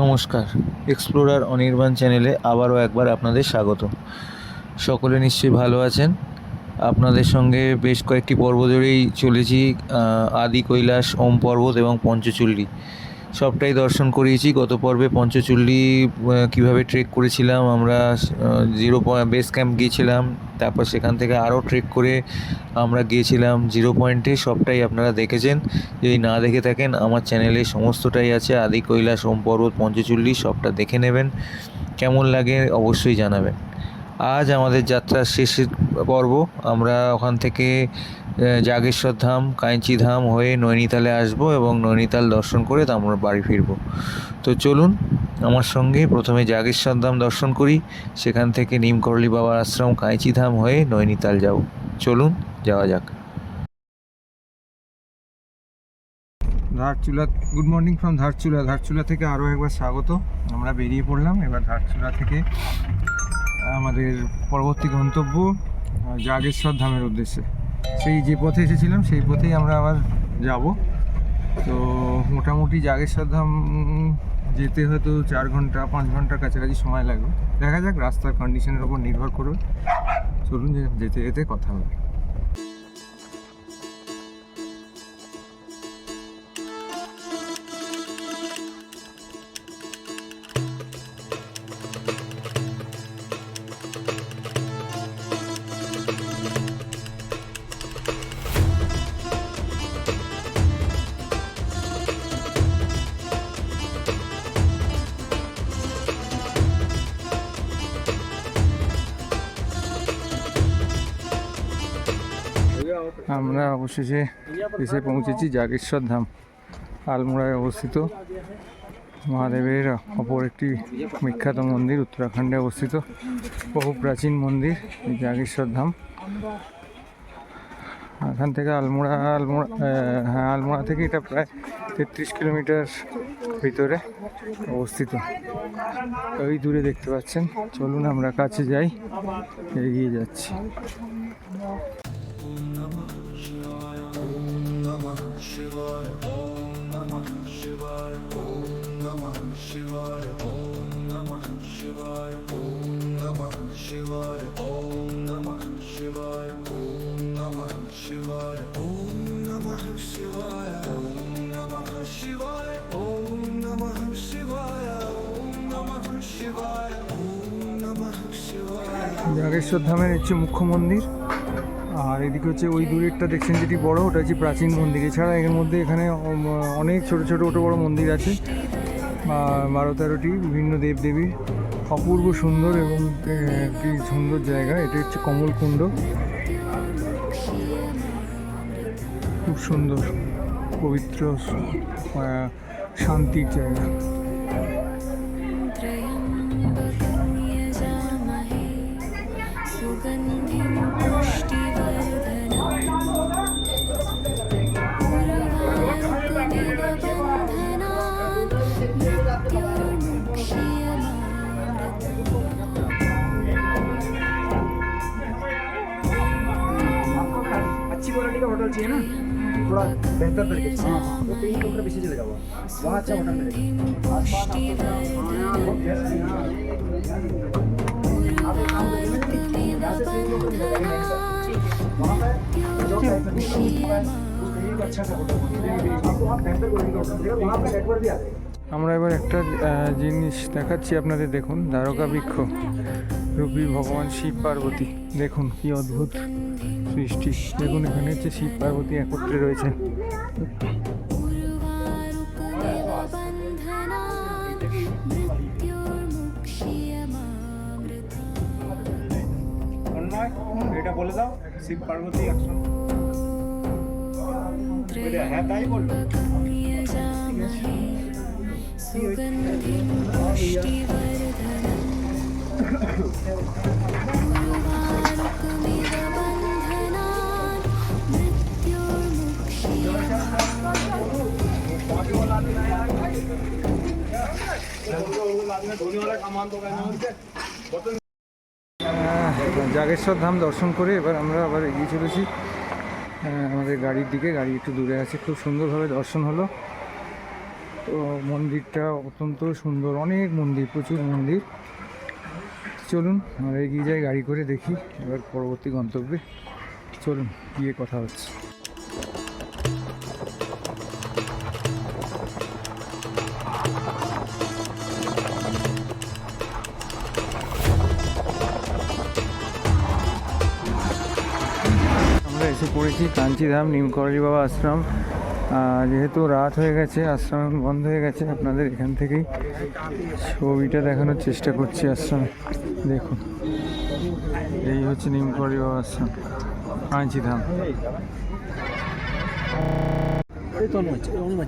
নমস্কার, এক্সপ্লোরার অনির্বাণ চ্যানেলে আবারও একবার আপনাদের স্বাগত। সকলে নিশ্চয়ই ভালো আছেন। আপনাদের সঙ্গে বেশ কয়েকটি পর্ব ধরেই চলেছি। আদি কৈলাস, ওম পর্বত এবং পঞ্চচূল্লী সবটাই দর্শন করিয়েছি। গত পর্বে পঞ্চচূল্লী কীভাবে ট্রেক করেছিলাম আমরা, জিরো বেস ক্যাম্প গিয়েছিলাম, তারপর সেখান থেকে আরও ট্রেক করে আমরা গিয়েছিলাম জিরো পয়েন্টে। সবটাই আপনারা দেখেছেন। যদি না দেখে থাকেন, আমার চ্যানেলে সমস্তটাই আছে। আদি কৈলাস, ওম পর্বত, পঞ্চচূল্লী সবটা দেখে নেবেন। কেমন লাগে অবশ্যই জানাবেন। আজ আমাদের যাত্রার শেষের পর্ব। আমরা ওখান থেকে জাগেশ্বর ধাম, কাঁচি ধাম হয়ে নৈনিতালে আসব এবং নৈনিতাল দর্শন করে আমরা বাড়ি ফিরব। তো চলুন আমার সঙ্গে প্রথমে জাগেশ্বর ধাম দর্শন করি, সেখান থেকে নিমকরলি বাবার আশ্রম, কাঁচি ধাম হয়ে নৈনিতাল যাব। চলুন যাওয়া যাক। Dharchula, good morning from Dharchula. Dharchula থেকে আরও একবার স্বাগত। আমরা বেরিয়ে পড়লাম এবার ধারচুলা থেকে আমাদের পরবর্তী গন্তব্য জাগেশ্বর ধামের উদ্দেশ্যে। সেই যে পথে এসেছিলাম সেই পথেই আমরা আবার যাব। তো মোটামুটি জাগেশ্বর ধাম যেতে হয়তো 4-5 ঘন্টার কাছাকাছি সময় লাগবে। দেখা যাক, রাস্তার কন্ডিশনের ওপর নির্ভর করবে। চলুন যেতে যেতে কথা হবে। আমরা অবশেষে এসে পৌঁছেছি জাগেশ্বর ধাম, আলমোড়ায় অবস্থিত মহাদেবের অপর একটি বিখ্যাত মন্দির, উত্তরাখণ্ডে অবস্থিত বহু প্রাচীন মন্দির এই জাগেশ্বর ধাম। এখান থেকে আলমোড়া থেকে এটা প্রায় 33 কিলোমিটার ভিতরে অবস্থিত। ওই দূরে দেখতে পাচ্ছেন। চলুন আমরা কাছে যাই, এগিয়ে যাচ্ছি। জাগেশ্বর ধামের হচ্ছে মুখ্য মন্দির, আর এদিকে হচ্ছে ওই দূরেরটা দেখছেন যেটি বড়, ওটা হচ্ছে প্রাচীন মন্দির। এছাড়া এর মধ্যে এখানে অনেক ছোট ছোট বড় মন্দির আছে, 12-13টি বিভিন্ন দেবদেবীর। অপূর্ব সুন্দর এবং একটি সুন্দর জায়গা। এটি হচ্ছে কমলকুণ্ড, খুব সুন্দর পবিত্র শান্তির জায়গা। अच्छी क्वालिटी का होटल चाहिए ना, थोड़ा बेहतर तरीके से। हाँ तो 3 किलोमीटर पीछे चले जाओ, वहाँ अच्छा होटल मिलेगा। আমরা এবার একটা জিনিস দেখাচ্ছি আপনাদের, দেখুন দ্বারকা বৃক্ষ রূপী ভগবান শিব পার্বতী। দেখুন কি অদ্ভুত সৃষ্টি। দেখুন এখানে হচ্ছে শিব পার্বতী একত্রে রয়েছে। এটা বলে দাও, শিব পার্বতী একসঙ্গে। হ্যাঁ তাই বললো। জাগেশ্বর ধাম দর্শন করে এবার আমরা আবার এগিয়ে চলেছি আমাদের গাড়ির দিকে। গাড়ি একটু দূরে আছে। খুব সুন্দরভাবে দর্শন হলো। তো মন্দিরটা অত্যন্ত সুন্দর, অনেক মন্দির, প্রচুর মন্দির। চলুন আমরা এগিয়ে যাই গাড়ি করে, দেখি এবার পরবর্তী গন্তব্যে। চলুন গিয়ে কথা হচ্ছে। আমরা এসে পড়েছি কাঞ্চিধাম নিমকরলি বাবা আশ্রম। যেহেতু রাত হয়ে গেছে, আশ্রম বন্ধ হয়ে গেছে, আপনাদের এখান থেকেই ছবিটা দেখানোর চেষ্টা করছি। আশ্রম দেখুন, এই হচ্ছে নিমকরলি বাবা আশ্রম, কাঞ্চিধাম।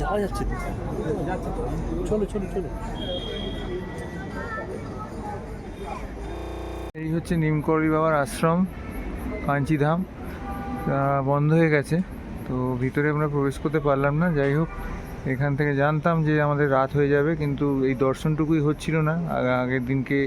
যাওয়া যাচ্ছে তো, চলো চলো চলো। এই হচ্ছে নিমকরলি বাবার আশ্রম, কাঞ্চিধাম। বন্ধ হয়ে গেছে, তো ভিতরে আমরা প্রবেশ করতে পারলাম না। যাই হোক, এখান থেকে জানতাম যে আমাদের রাত হয়ে যাবে, কিন্তু এই দর্শনটুকুই হচ্ছিল না। আগের দিনকে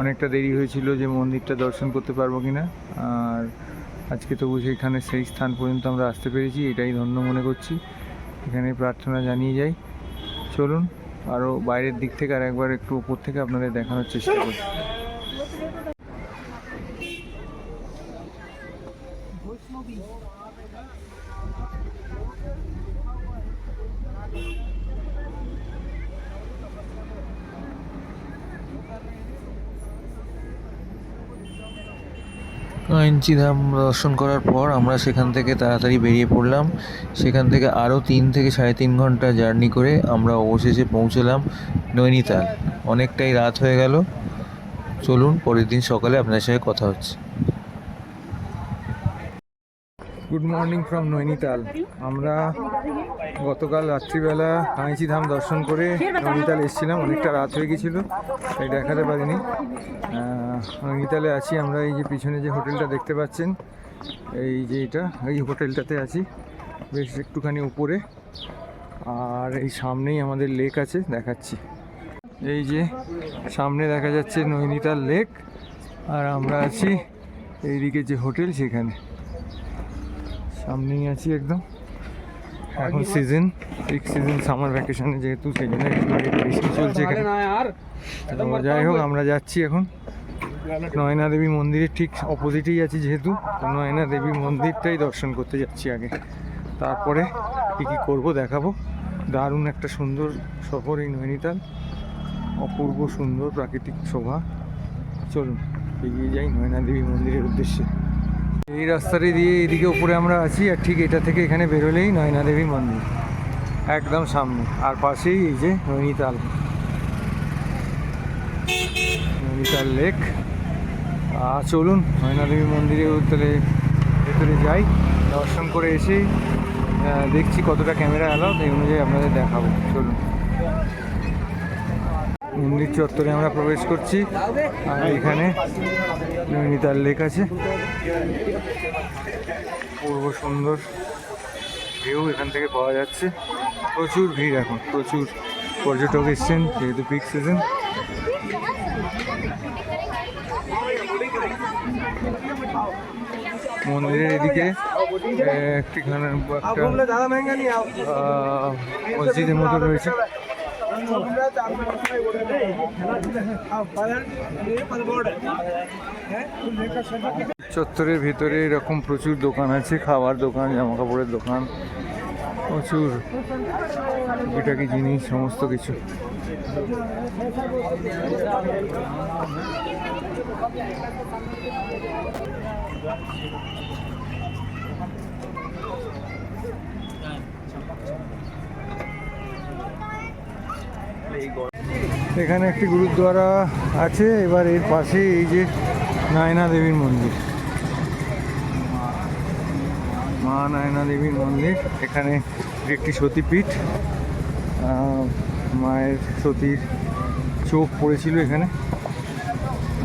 অনেকটা দেরি হয়েছিল যে মন্দিরটা দর্শন করতে পারবো কি না, আর আজকে তবু সেইখানে সেই স্থান পর্যন্ত আমরা আসতে পেরেছি, এটাই ধন্য মনে করছি। এখানে প্রার্থনা জানিয়ে যাই। চলুন আরও বাইরের দিক থেকে আর একবার একটু উপর থেকে আপনাদের দেখানোর চেষ্টা করি। কাঞ্চিধাম দর্শন করার পর আমরা সেখান থেকে তাড়াতাড়ি বেরিয়ে পড়লাম। সেখান থেকে আরও 3 থেকে 3.5 ঘন্টা জার্নি করে আমরা অবশেষে পৌঁছলাম নৈনিতাল। অনেকটাই রাত হয়ে গেল। চলুন পরের দিন সকালে আপনার সঙ্গে কথা হচ্ছে। Good morning from Nainital. আমরা গতকাল রাত্রিবেলা কাঞ্চিধাম দর্শন করে নৈনিতাল এসেছিলাম, অনেকটা রাত হয়ে গেছিলো, তাই দেখাতে পারিনি। নৈনিতালে আছি আমরা। এই যে পিছনে যে হোটেলটা দেখতে পাচ্ছেন, এই যে এই হোটেলটাতে আছি, বেশ একটুখানি উপরে। আর এই সামনেই আমাদের লেক আছে, দেখাচ্ছি। এই যে সামনে দেখা যাচ্ছে নৈনিতাল লেক, আর আমরা আছি এইদিকে যে হোটেল সেখানে, সামনেই আছি একদম। এখন সিজন, পিক সিজন, সামার ভ্যাকেশনে যেহেতু, সেই জন্য একটু বেশি চলছে এখানে। তো যাই হোক, আমরা যাচ্ছি এখন নয়না দেবী মন্দিরের ঠিক অপোজিটেই আছি যেহেতু, নয়না দেবী মন্দিরটাই দর্শন করতে যাচ্ছি আগে, তারপরে কী কী করবো দেখাবো। দারুণ একটা সুন্দর শহর এই নৈনিতাল, অপূর্ব সুন্দর প্রাকৃতিক শোভা। চলুন এগিয়ে যাই নয়না দেবী মন্দিরের উদ্দেশ্যে। এই রাস্তাটি দিয়ে এদিকে উপরে আমরা আছি, আর ঠিক এটা থেকে এখানে বেরোলেই নয়না দেবী মন্দির একদম সামনে, আর পাশেই এই যে নৈনিতাল লেক। চলুন নয়না দেবী মন্দিরের ভেতরে যাই, দর্শন করে এসে দেখছি কতটা ক্যামেরা অ্যালাউ, এই অনুযায়ী আপনাদের দেখাবো। চলুন, মন্দির চত্বরে আমরা প্রবেশ করছি, আর এখানে নৈনিতাল লেক আছে। পূর্ব সুন্দর ভিউ এখান থেকে পাওয়া যাচ্ছে। প্রচুর ভিড় এখন, প্রচুর পর্যটক এসছেন যেহেতু পিক সিজন। মন্দিরের এদিকে একটা মসজিদের মতো রয়েছে। চত্বরের ভেতরে এরকম প্রচুর দোকান আছে, খাবার দোকান, জামা কাপড়ের দোকান, প্রচুর টুকিটাকি জিনিস, সমস্ত কিছু। এখানে একটি গুরুদ্বারা আছে, এবার এর পাশে এই যে নয়না দেবীর মন্দির, মা নয়না দেবীর মন্দির। এখানে একটি সতীপীঠ, মায়ের সতীর চোখ পড়েছিল এখানে,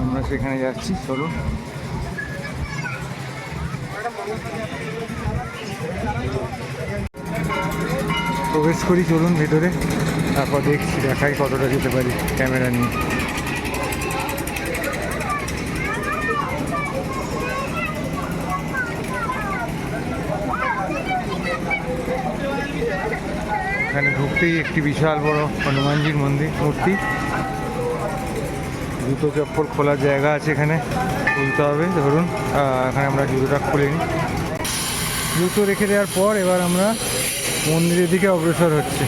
আমরা সেখানে যাচ্ছি। চলুন প্রবেশ করি, চলুন ভেতরে, তারপর দেখাই কতটা যেতে পারি ক্যামেরা নিয়ে। এখানে ঢুকতেই একটি বিশাল বড় হনুমানজির মূর্তি। জুতো চপ্পল খোলার জায়গা আছে, এখানে খুলতে হবে। ধরুন এখানে আমরা জুতোটা খুলে নিই। জুতো রেখে দেওয়ার পর এবার আমরা মন্দিরের দিকে অগ্রসর হচ্ছে।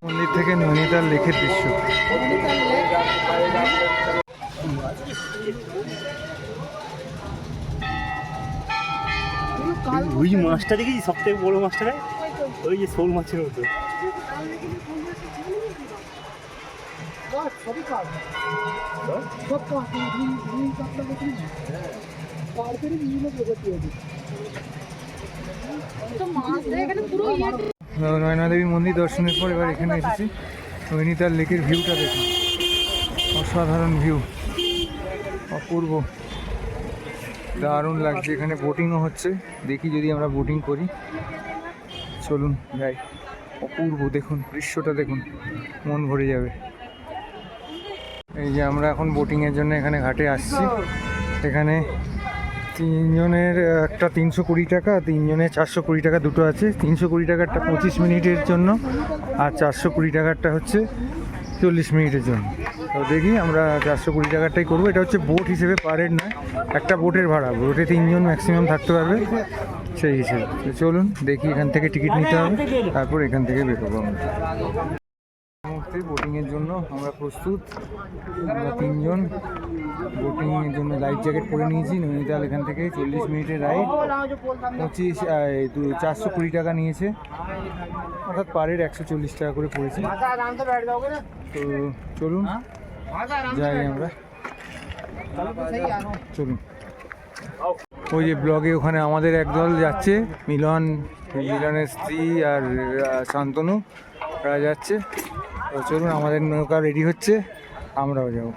মন্দির থেকে নৈনিতাল লেকের দৃশ্য। ওই মাছটা দেখেছি, সব থেকে বড় মাছটা, ওই যে শোল মাছের মতো। নয়নাদেবী মন্দির দর্শনের পর এবার এখানে এসেছি। নৈনিতাল লেকের ভিউটা দেখুন, অসাধারণ ভিউ, অপূর্ব, দারুণ লাগছে। এখানে বোটিংও হচ্ছে, দেখি যদি আমরা বোটিং করি। চলুন যাই। অপূর্ব, দেখুন দৃশ্যটা দেখুন, মন ভরে যাবে। এই যে আমরা এখন বোটিংয়ের জন্য এখানে ঘাটে আসছি। এখানে তিনজনের একটা 320 টাকা, তিনজনের 420 টাকা, দুটো আছে। 320 টাকারটা 25 মিনিটের জন্য, আর 420 টাকারটা হচ্ছে 40 মিনিটের জন্য। তো দেখি আমরা 420 টাকারটাই করবো। এটা হচ্ছে বোট হিসেবে, পার হেড নয়, একটা বোটের ভাড়া। বোটে 3 জন ম্যাক্সিমাম থাকতে পারবে, সেই হিসেবে। তো চলুন দেখি, এখান থেকে টিকিট নিতে হবে, তারপর এখান থেকে বেরোবো আমরা। মুহূর্তে বোটিংয়ের জন্য আমরা প্রস্তুত। আমরা 3 জন বোটিংয়ের জন্য লাইফ জ্যাকেট পরে নিয়েছি। নৈনিতাল এখান থেকে 40 মিনিটের রাইড, 420 টাকা নিয়েছে, অর্থাৎ পারের 140 টাকা করে পড়েছে। তো চলুন যাই আমরা, চলুন। ওই যে ব্লগে ওখানে আমাদের একদল যাচ্ছে, মিলনের স্ত্রী আর শান্তনু, ওরা যাচ্ছে। তো চলুন, আমাদের নৌকা রেডি হচ্ছে, আমরাও যাবো।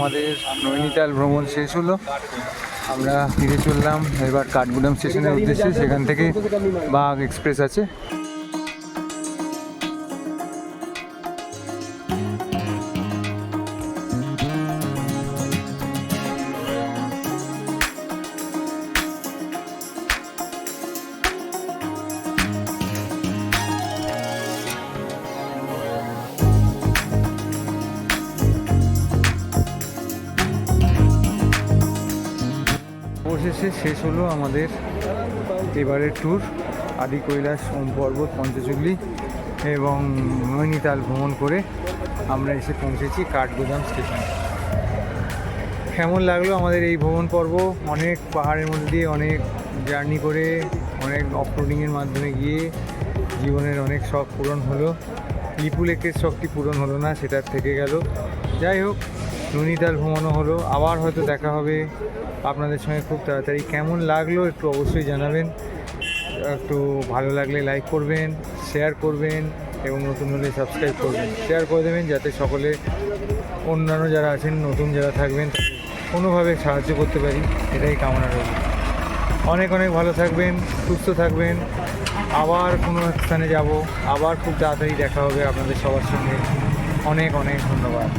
আমাদের নৈনিতাল ভ্রমণ শেষ হলো। আমরা ফিরে চললাম এবার কাঠগুদাম স্টেশনের উদ্দেশ্যে। সেখান থেকে বাঘ এক্সপ্রেস আছে। অবশেষে শেষ হলো আমাদের এবারের ট্যুর, আদি কৈলাস, ওম পর্বত, পঞ্চচুগলি এবং নৈনিতাল ভ্রমণ করে আমরা এসে পৌঁছেছি কাঠগোদাম স্টেশনে। কেমন লাগলো আমাদের এই ভ্রমণ পর্ব? অনেক পাহাড়ের মধ্যে দিয়ে অনেক জার্নি করে, অনেক অফ রোডিংয়ের মাধ্যমে গিয়ে জীবনের অনেক শখ পূরণ হলো। লিপু লেকের শখটি পূরণ হলো না, সেটার থেকে গেল। যাই হোক, নৈনিতাল ভ্রমণও হলো। আবার হয়তো দেখা হবে আপনাদের সঙ্গে খুব তাড়াতাড়ি। কেমন লাগলো একটু অবশ্যই জানাবেন। একটু ভালো লাগলে লাইক করবেন, শেয়ার করবেন এবং নতুন হলে সাবস্ক্রাইব করবেন। শেয়ার করে দেবেন যাতে সকলে, অন্যান্য যারা আছেন, নতুন যারা থাকবেন, কোনোভাবে সাহায্য করতে পারি, এটাই কামনা রইল। অনেক অনেক ভালো থাকবেন, সুস্থ থাকবেন। আবার কোনো এক স্থানে যাব, আবার খুব তাড়াতাড়ি দেখা হবে আপনাদের সবার সঙ্গে। অনেক অনেক ধন্যবাদ।